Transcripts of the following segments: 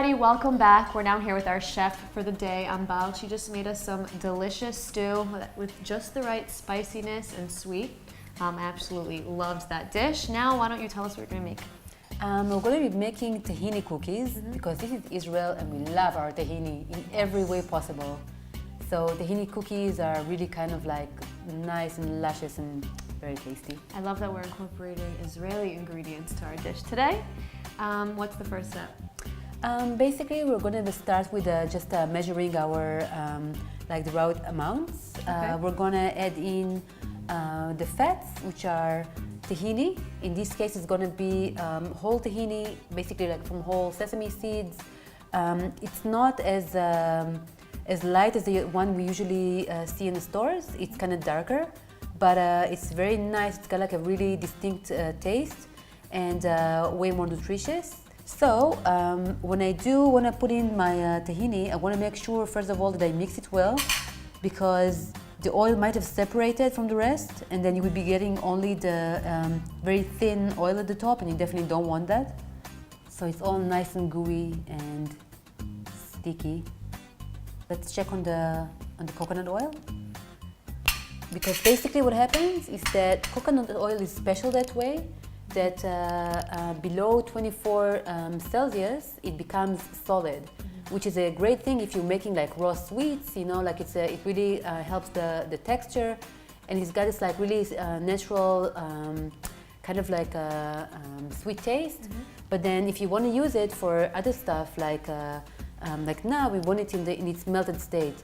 everybody, welcome back. We're now here with our chef for the day, Ambal. She just made us some delicious stew with just the right spiciness and sweet. I absolutely loved that dish. Now, why don't you tell us what you're gonna make? We're going to be making tahini cookies because this is Israel and we love our tahini in every way possible. So tahini cookies are really kind of like nice and luscious and very tasty. I love that we're incorporating Israeli ingredients to our dish today. What's the first step? Basically, we're going to start with just measuring our like the right amounts. Okay. We're going to add in the fats, which are tahini. In this case, it's going to be whole tahini, basically like from whole sesame seeds. It's not as light as the one we usually see in the stores. It's kind of darker, but it's very nice. It's got like a really distinct taste and way more nutritious. So when I put in my tahini, I want to make sure first of all that I mix it well, because the oil might have separated from the rest, and then you would be getting only the very thin oil at the top, and you definitely don't want that. So it's all nice and gooey and sticky. Let's check on the coconut oil, because basically what happens is that coconut oil is special that way, that below 24 Celsius it becomes solid, which is a great thing if you're making like raw sweets, you know, like it really helps the texture, and it's got this like really natural kind of like sweet taste. But then if you want to use it for other stuff like now we want it in its melted state.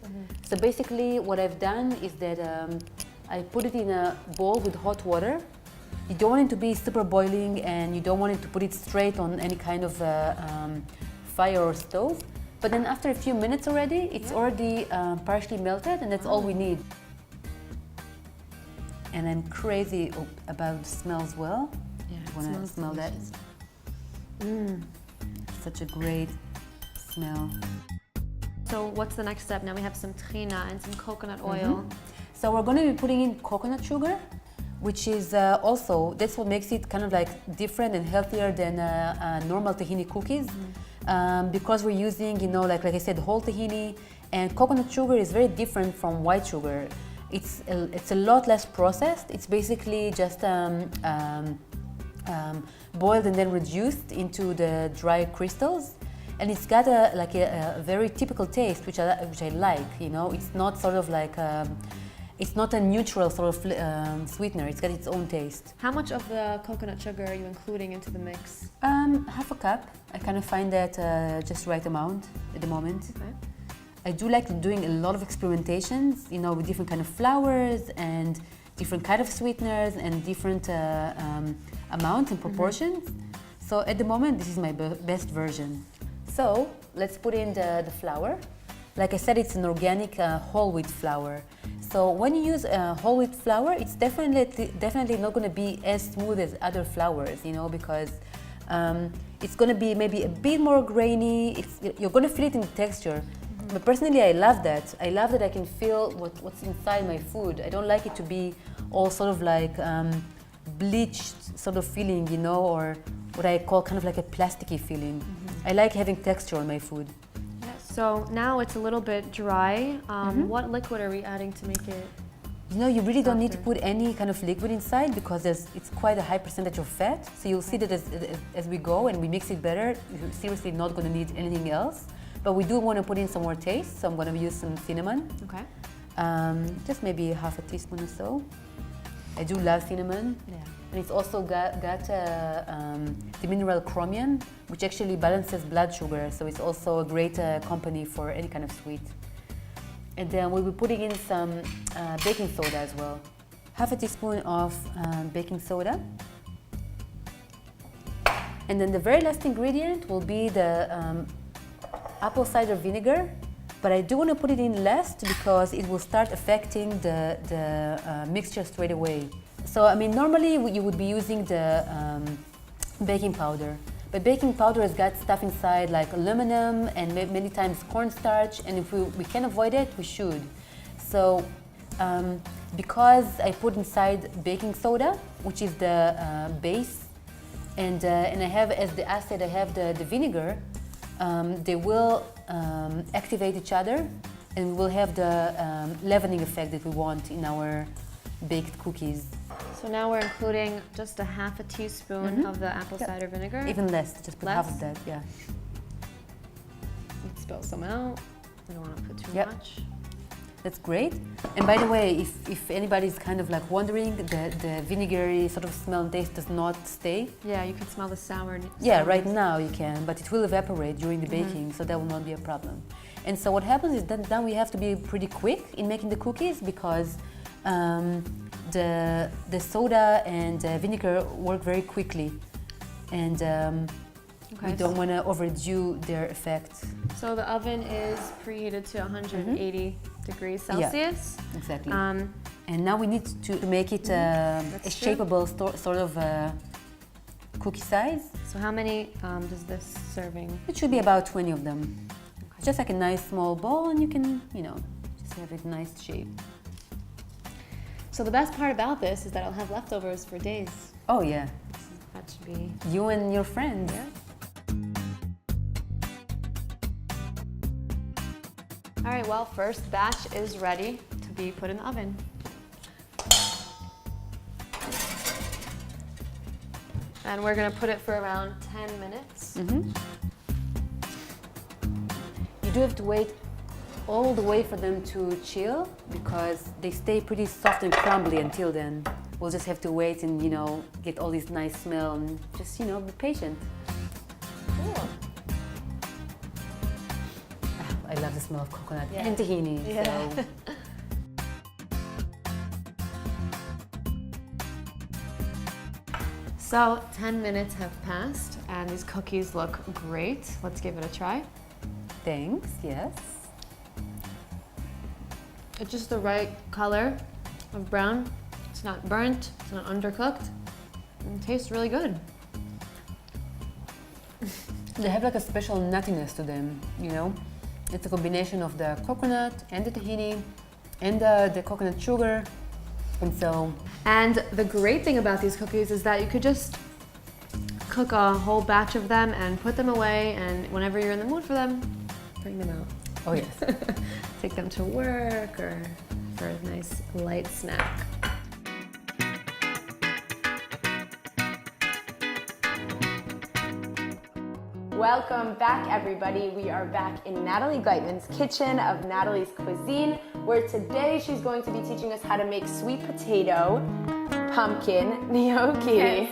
So basically what I've done is that I put it in a bowl with hot water. You don't want it to be super boiling, and you don't want it to put it straight on any kind of fire or stove. But then after a few minutes already, it's already partially melted, and that's all we need. And I'm crazy about the smell as well. Yeah, I want to smell that. Such a great smell. So what's the next step? Now we have some tahina and some coconut oil. So we're going to be putting in coconut sugar, which is also, that's what makes it kind of like different and healthier than normal tahini cookies. Because we're using, you know, like I said, whole tahini, and coconut sugar is very different from white sugar. It's a lot less processed. It's basically just boiled and then reduced into the dry crystals. And it's got a very typical taste, which I like, you know. It's not sort of like, it's not a neutral sort of sweetener. It's got its own taste. How much of the coconut sugar are you including into the mix? Half a cup. I kind of find that just right amount at the moment. Okay. I do like doing a lot of experimentations, you know, with different kind of flours and different kind of sweeteners and different amounts and proportions. So at the moment, this is my best version. So let's put in the flour. Like I said, it's an organic whole wheat flour. So when you use whole wheat flour, it's definitely not going to be as smooth as other flours, you know, because it's going to be maybe a bit more grainy. You're going to feel it in the texture. But personally, I love that. I love that I can feel what's inside my food. I don't like it to be all sort of like bleached sort of feeling, you know, or what I call kind of like a plasticky feeling. I like having texture on my food. So now it's a little bit dry. What liquid are we adding to make it? You know, you really don't need to put any kind of liquid inside, because it's quite a high percentage of fat. So you'll see that as we go and we mix it better, you're seriously not going to need anything else. But we do want to put in some more taste, so I'm going to use some cinnamon. Okay. Just maybe half a teaspoon or so. I do love cinnamon. Yeah. And it's also got the mineral chromium, which actually balances blood sugar. So it's also a great company for any kind of sweet. And then we'll be putting in some baking soda as well. Half a teaspoon of baking soda. And then the very last ingredient will be the apple cider vinegar. But I do want to put it in last because it will start affecting the mixture straight away. So, I mean, normally you would be using the baking powder, but baking powder has got stuff inside like aluminum and many times cornstarch, and if we can avoid it, we should. So, because I put inside baking soda, which is the base, and I have as the acid, I have the vinegar, they will activate each other, and we will have the leavening effect that we want in our baked cookies. So now we're including just a half a teaspoon of the apple cider vinegar. Even less, just put half of that, yeah. Let's spill some out. We don't want to put too much. That's great. And by the way, if anybody's kind of like wondering, the vinegary sort of smell and taste does not stay. Yeah, you can smell the sour. Yeah, right now you can, but it will evaporate during the baking, so that will not be a problem. And so what happens is that now we have to be pretty quick in making the cookies because the soda and vinegar work very quickly, and we don't want to overdo their effect. So the oven is preheated to 180 degrees Celsius. Yeah, exactly. And now we need to make it a shapeable sort of cookie size. So how many does this serving? It should be about 20 of them. Okay. Just like a nice small bowl, and you can, just have it nice shape. So the best part about this is that I'll have leftovers for days. Oh yeah. That should be... You and your friends. Yeah. All right, well, first batch is ready to be put in the oven. And we're gonna put it for around 10 minutes. You do have to wait all the way for them to chill because they stay pretty soft and crumbly until then. We'll just have to wait and, get all this nice smell and just, be patient. Cool. I love the smell of coconut and tahini. Yeah. So. So 10 minutes have passed and these cookies look great. Let's give it a try. Thanks, yes. It's just the right color of brown. It's not burnt, it's not undercooked, and it tastes really good. They have like a special nuttiness to them, It's a combination of the coconut and the tahini and the coconut sugar. And the great thing about these cookies is that you could just cook a whole batch of them and put them away, and whenever you're in the mood for them, bring them out. Oh yes. Take them to work or for a nice light snack. Welcome back, everybody. We are back in Natalie Gleitman's kitchen of Natalie's Cuisine, where today she's going to be teaching us how to make sweet potato pumpkin gnocchi. Yes.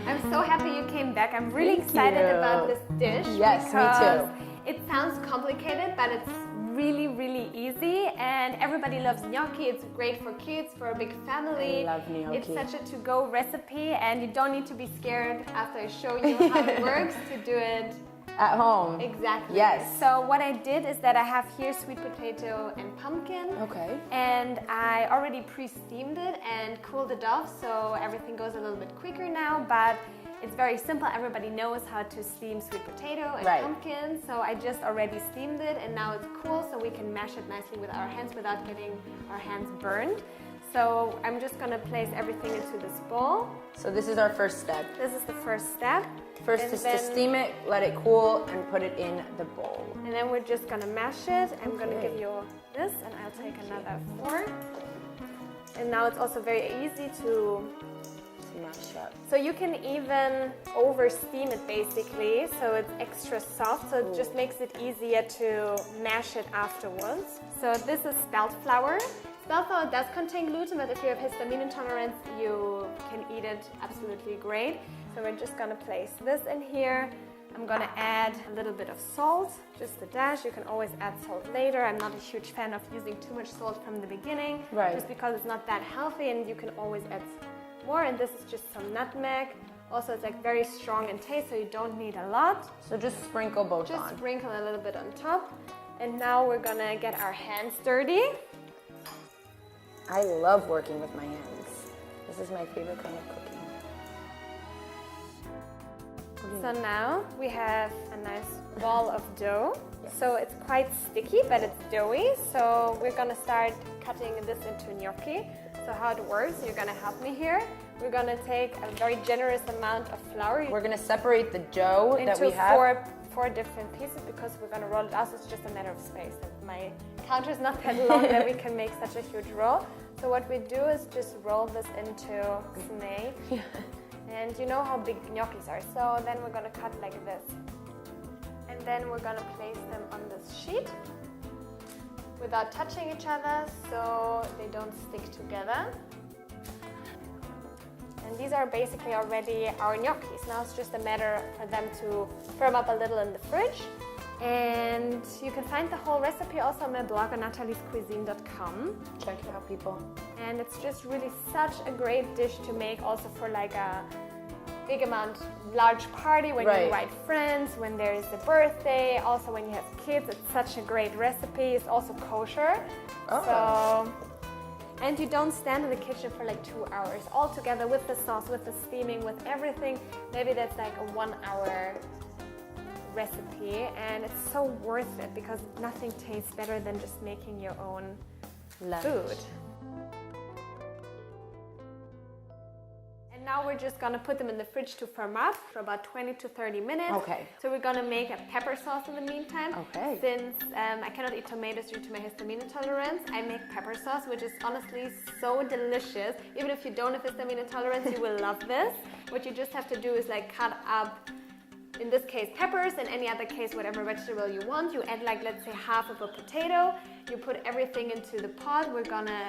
I'm so happy you came back. I'm really excited about this dish. Yes, me too. It sounds complicated, but it's really, really easy, and everybody loves gnocchi. It's great for kids, for a big family. I love gnocchi. It's such a to-go recipe, and you don't need to be scared after I show you how it works to do it at home. Exactly. Yes. So what I did is that I have here sweet potato and pumpkin. Okay. And I already pre-steamed it and cooled it off, so everything goes a little bit quicker now, but it's very simple. Everybody knows how to steam sweet potato and pumpkin, so I just already steamed it, and now it's cool, so we can mash it nicely with our hands without getting our hands burned. So I'm just gonna place everything into this bowl. So this is our first step. This is the first step. First is to steam it, let it cool, and put it in the bowl. And then we're just gonna mash it. I'm gonna give you this, and I'll take another fork. And now it's also very easy to mash up. So you can even over steam it basically, so it's extra soft, so it just makes it easier to mash it afterwards. So this is spelt flour. Spelt flour does contain gluten, but if you have histamine intolerance, you can eat it absolutely great. So we're just gonna place this in here. I'm gonna add a little bit of salt, just a dash. You can always add salt later. I'm not a huge fan of using too much salt from the beginning, just because it's not that healthy, and you can always add more. And this is just some nutmeg. Also, it's like very strong in taste, so you don't need a lot. So just sprinkle both on. Just sprinkle a little bit on top. And now we're gonna get our hands dirty. I love working with my hands. This is my favorite kind of cooking. So now we have a nice ball of dough. So it's quite sticky, but it's doughy. So we're gonna start cutting this into gnocchi. So how it works, you're gonna help me here. We're gonna take a very generous amount of flour. We're gonna separate the dough that we have. Into 4 different pieces because we're going to roll it out, so it's just a matter of space. And my counter is not that long that we can make such a huge roll. So what we do is just roll this into snake. And you know how big gnocchis are, so then we're going to cut like this. And then we're going to place them on this sheet without touching each other so they don't stick together. And these are basically already our gnocchis. Now it's just a matter for them to firm up a little in the fridge. And you can find the whole recipe also on my blog on nataliescuisine.com. Check it out, people. And it's just really such a great dish to make also for like a big amount, large party, when you invite friends, when there is a birthday, also when you have kids. It's such a great recipe. It's also kosher. So, and you don't stand in the kitchen for like 2 hours all together with the sauce, with the steaming, with everything. Maybe that's like a 1 hour recipe, and it's so worth it because nothing tastes better than just making your own food. And now we're just gonna put them in the fridge to firm up for about 20 to 30 minutes. Okay. So we're gonna make a pepper sauce in the meantime. Okay. Since I cannot eat tomatoes due to my histamine intolerance, I make pepper sauce, which is honestly so delicious. Even if you don't have histamine intolerance, you will love this. What you just have to do is like cut up, in this case peppers, in any other case whatever vegetable you want. You add like, let's say, half of a potato. You put everything into the pot. We're gonna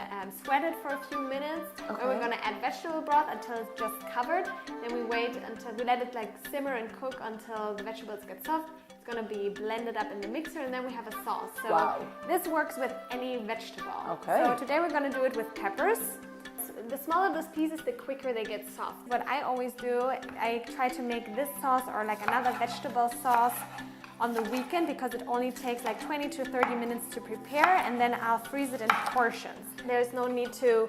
sweat it for a few minutes. And we're gonna add vegetable broth until it's just covered. Then we wait until we let it like simmer and cook until the vegetables get soft. It's gonna be blended up in the mixer, and then we have a sauce. So this works with any vegetable. So today we're gonna do it with peppers. The smaller those pieces, the quicker they get soft. What I always do, I try to make this sauce or like another vegetable sauce on the weekend because it only takes like 20 to 30 minutes to prepare, and then I'll freeze it in portions. There's no need to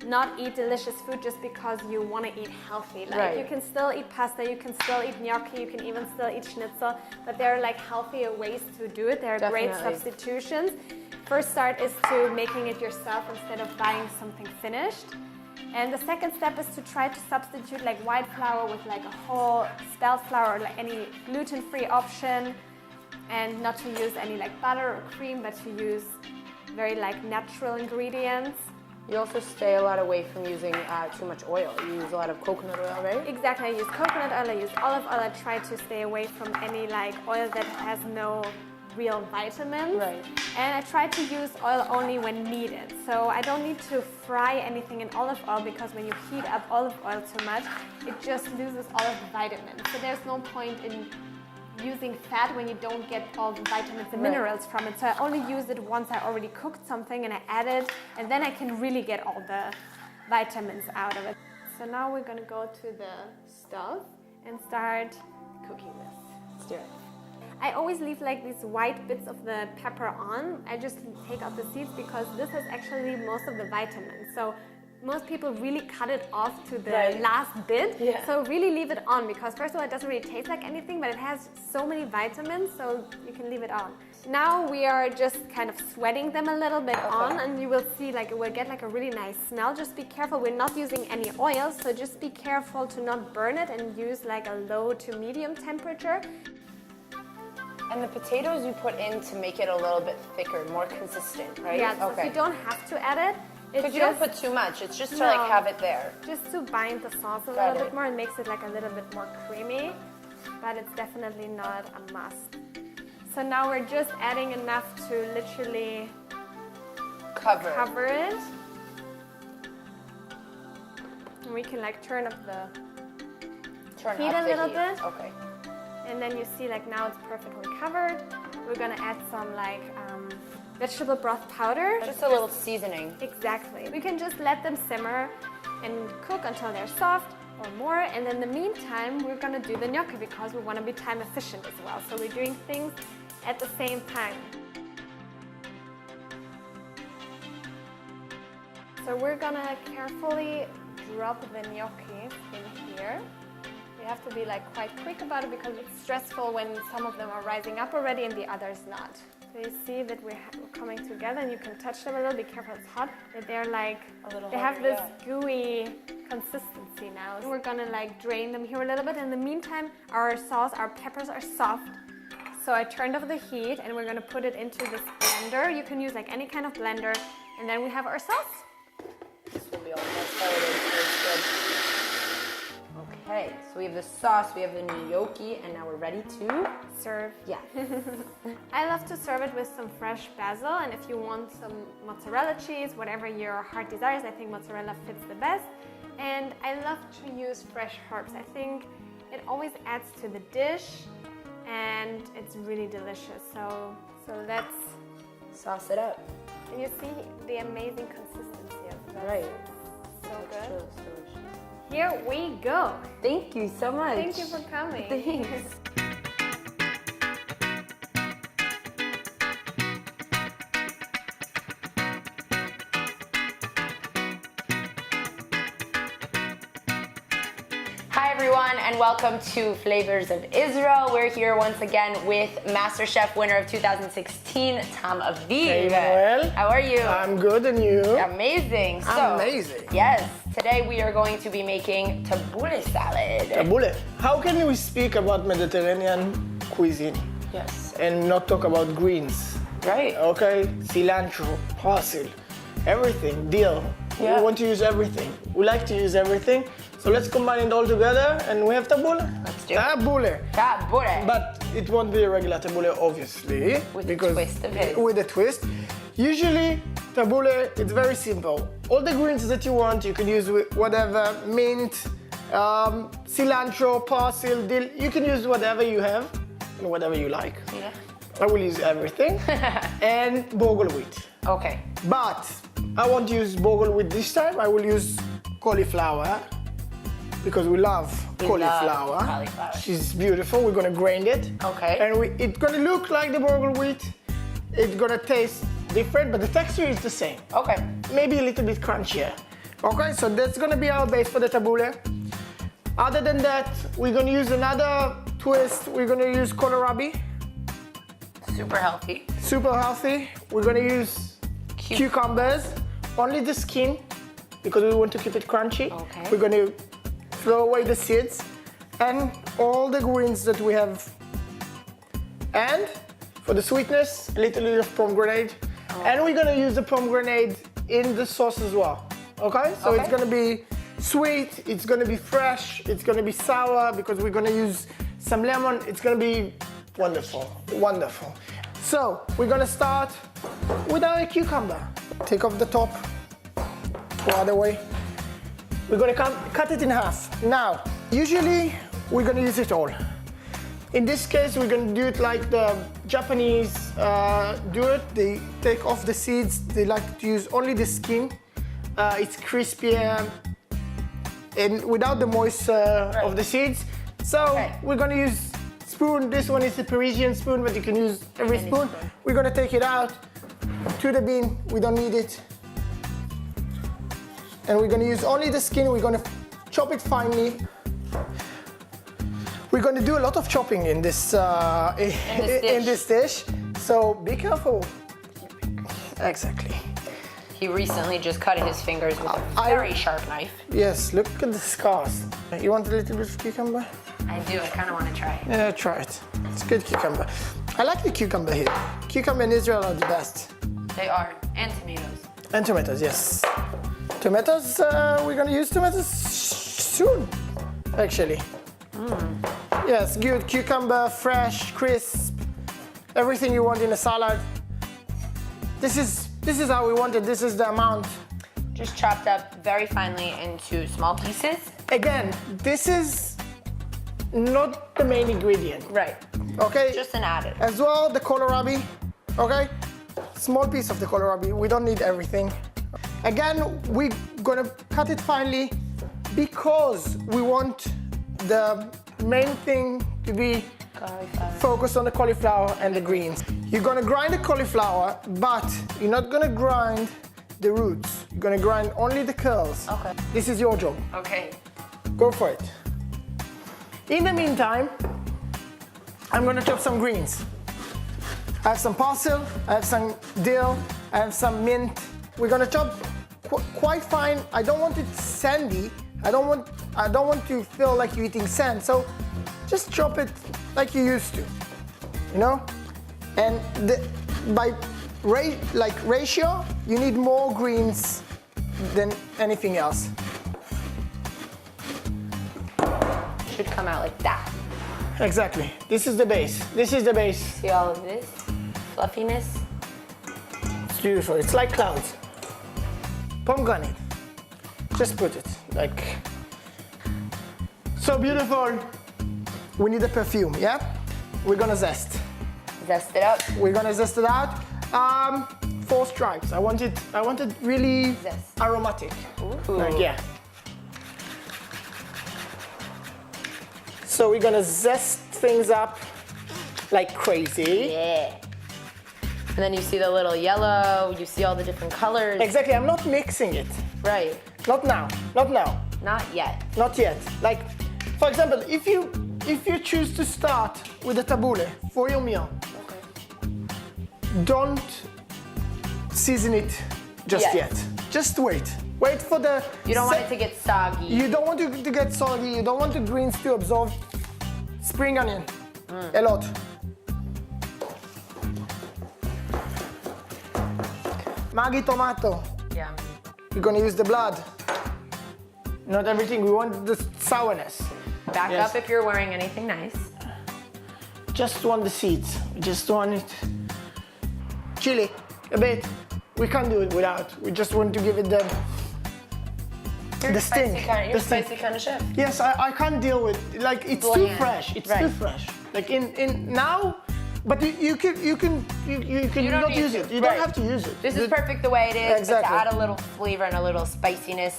not eat delicious food just because you want to eat healthy. Like you can still eat pasta, you can still eat gnocchi, you can even still eat schnitzel, but there are like healthier ways to do it. There are great substitutions. First start is to making it yourself instead of buying something finished. And the second step is to try to substitute like white flour with like a whole spelt flour or like any gluten-free option, and not to use any like butter or cream, but to use very like natural ingredients. You also stay a lot away from using too much oil. You use a lot of coconut oil, right? Exactly. I use coconut oil, I use olive oil. I try to stay away from any like oil that has no real vitamins. And I try to use oil only when needed. So I don't need to fry anything in olive oil because when you heat up olive oil too much, it just loses all of the vitamins. So there's no point in using fat when you don't get all the vitamins and minerals from it. So I only use it once I already cooked something and I add it, and then I can really get all the vitamins out of it. So now we're gonna go to the stove and start cooking this. Let's do it. I always leave like these white bits of the pepper on. I just take out the seeds because this has actually most of the vitamins. So most people really cut it off to the last bit. So really leave it on because first of all, it doesn't really taste like anything, but it has so many vitamins, so you can leave it on. Now we are just kind of sweating them a little bit on, and you will see like it will get like a really nice smell. Just be careful, we're not using any oil, so just be careful to not burn it and use like a low to medium temperature. And the potatoes you put in to make it a little bit thicker, more consistent, right? Yeah, so you don't have to add it. Because you don't put too much, it's just to like have it there. Just to bind the sauce a little bit more and makes it like a little bit more creamy, but it's definitely not a must. So now we're just adding enough to literally cover it. And we can like turn up the heat a little bit. And then you see like now it's perfectly covered. We're gonna add some like vegetable broth powder. Just a little seasoning. Exactly. We can just let them simmer and cook until they're soft or more. And in the meantime, we're gonna do the gnocchi because we wanna be time efficient as well. So we're doing things at the same time. So we're gonna carefully drop the gnocchi in here. You have to be like quite quick about it because it's stressful when some of them are rising up already and the others not. So you see that we're coming together, and you can touch them a little. Be careful, it's hot. But they're like, they have this gooey consistency now. We're gonna like drain them here a little bit. In the meantime, our sauce, our peppers are soft. So I turned off the heat and we're gonna put it into this blender. You can use like any kind of blender. And then we have our sauce. This will be all messed up. Okay, so we have the sauce, we have the gnocchi, and now we're ready to Serve. yeah. I love to serve it with some fresh basil, and if you want some mozzarella cheese, whatever your heart desires, I think mozzarella fits the best. And I love to use fresh herbs. I think it always adds to the dish, and it's really delicious. So let's. Sauce it up. And you see the amazing consistency of that. Right. So Extra good. delicious. Here we go. Thank you so much. Thank you for coming. Thanks. Hi everyone and welcome to Flavors of Israel. We're here once again with MasterChef winner of 2016, Tom Aviv. Hey, Noel. How are you? I'm good, and you? Amazing. So, Amazing. Yes, today we are going to be making tabbouleh salad. Tabbouleh. How can we speak about Mediterranean cuisine Yes. and not talk about greens? Right. Okay, cilantro, basil, everything, dill. Yeah. We want to use everything. We like to use everything. So let's combine it all together and we have tabbouleh. Let's do it. Tabbouleh. Tabbouleh. But it won't be a regular tabbouleh, obviously. With a twist of his. With a twist. Usually, tabbouleh, it's very simple. All the greens that you want, you can use with whatever, mint, cilantro, basil, dill. You can use whatever you have and whatever you like. Yeah. I will use everything. And bogle wheat. Okay. But I won't use bogle wheat this time. I will use cauliflower because we love cauliflower. Cauliflower. She's beautiful. We're gonna grind it. Okay. And it's gonna look like the bogle wheat. It's gonna taste different, but the texture is the same. Okay. Maybe a little bit crunchier. Okay, so that's gonna be our base for the tabbouleh. Other than that, we're gonna use another twist. We're gonna use kohlrabi. Super healthy. Super healthy. We're gonna use cucumbers, only the skin, because we want to keep it crunchy. Okay. We're gonna throw away the seeds and all the greens that we have. And for the sweetness, a little bit of pomegranate. And we're gonna use the pomegranate in the sauce as well. Okay? So it's gonna be sweet, it's gonna be fresh, it's gonna be sour because we're gonna use some lemon. It's gonna be wonderful, wonderful. So we're gonna start with our cucumber. Take off the top, go other way. We're gonna cut it in half. Now, usually we're gonna use it all. In this case, we're gonna do it like the Japanese do it. They take off the seeds. They like to use only the skin. It's crispier and without the moisture of the seeds. So we're gonna use spoon. This one is a Parisian spoon, but you can use every spoon. We're gonna take it out to the bin. We don't need it. And we're gonna use only the skin. We're gonna chop it finely. We're gonna do a lot of chopping in this in this dish. So be careful. Exactly. He recently just cut his fingers with a very sharp knife. Yes, look at the scars. You want a little bit of cucumber? I do, I kind of want to try it. Yeah, try it. It's good cucumber. I like the cucumber here. Cucumber in Israel are the best. They are, and tomatoes. And tomatoes, yes. Tomatoes, we're gonna use tomatoes soon, actually. Yes, good. Cucumber, fresh, crisp, everything you want in a salad. This is how we want it. This is the amount. Just chopped up very finely into small pieces. Again, this is not the main ingredient. Right. Okay? Just an added. As well, the kohlrabi, okay? Small piece of the kohlrabi. We don't need everything. Again, we're gonna cut it finely because we want the main thing to be focused on the cauliflower and the greens. You're gonna grind the cauliflower, but you're not gonna grind the roots. You're gonna grind only the curls. Okay. This is your job. Okay. Go for it. In the meantime, I'm gonna chop some greens. I have some basil, I have some dill, I have some mint. We're gonna chop quite fine. I don't want it sandy. I don't want to feel like you're eating sand. So just chop it like you used to. you know? And by ratio, you need more greens than anything else. Should come out like that. Exactly. This is the base. This is the base. See all of this fluffiness? It's beautiful. It's like clouds. Pomegranate. Just put it like so beautiful. We need a perfume, yeah? We're gonna zest. Zest it up. We're gonna zest it out. 4 stripes. I want it really Zest. aromatic. Ooh. Like, yeah. So we're gonna zest things up like crazy. Yeah. And then you see the little yellow, you see all the different colors. Exactly, I'm not mixing it. Right. Not now, not now, Not yet. not yet. Like, for example, if you choose to start with a tabbouleh for your meal, don't season it just Yes. yet. Just wait. Wait for the... You don't want it to get soggy. You don't want it to get soggy, you don't want the greens to absorb spring onion a lot. Maggi tomato, Yeah. we're gonna use the blood. Not everything, we want the sourness. Back Yes. up if you're wearing anything nice. Just want the seeds, we just want it. Chili, a bit. We can't do it without, we just want to give it the You're sting. You're the a sting. spicy kind of chef. Yes, I can't deal with, like, it's too Bland. fresh, it's Right. too fresh. Like in now, but you can don't not need use to, it, you right. don't have to use it. This is perfect the way it is, Exactly. but to add a little flavor and a little spiciness,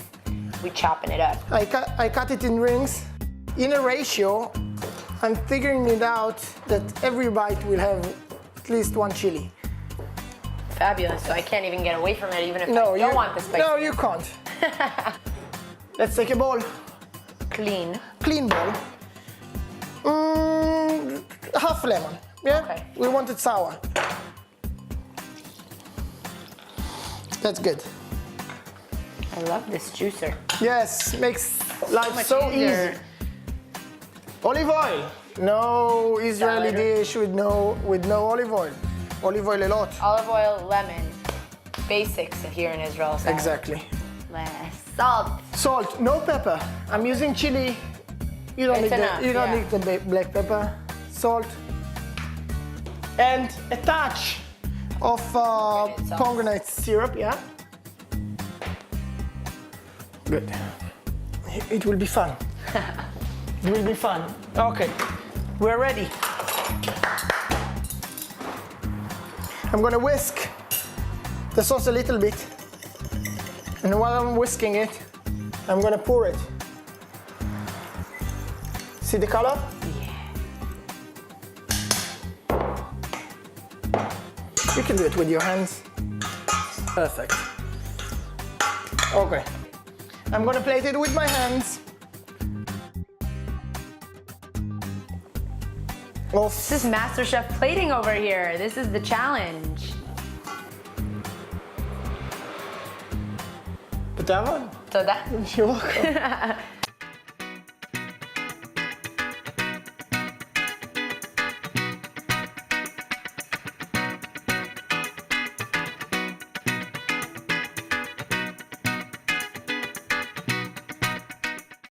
we chopping it up. I cut it in rings, in a ratio. I'm figuring it out that every bite will have at least 1 chili. Fabulous, so I can't even get away from it even if I No, don't want the spice. No, you can't. Let's take a bowl, Clean. clean bowl. Half lemon. Yeah. Okay. We want it sour. That's good. I love this juicer. Yes, makes life much so easier. easy. Olive oil. No Israeli Salad. dish with no olive oil. Olive oil a lot. Olive oil, lemon. Basics here in Israel. So Exactly. less salt. Salt, no pepper. I'm using chili. You don't It's enough, you don't yeah. need the black pepper. Salt. And a touch of Pomegranate sauce. pomegranate syrup, yeah? Good. It will be fun. It will be fun. Okay, we're ready. I'm gonna whisk the sauce a little bit. And while I'm whisking it, I'm gonna pour it. See the color? You can do it with your hands. Perfect. Okay. I'm gonna plate it with my hands. This is MasterChef plating over here. This is the challenge. Put that one. So that You're welcome.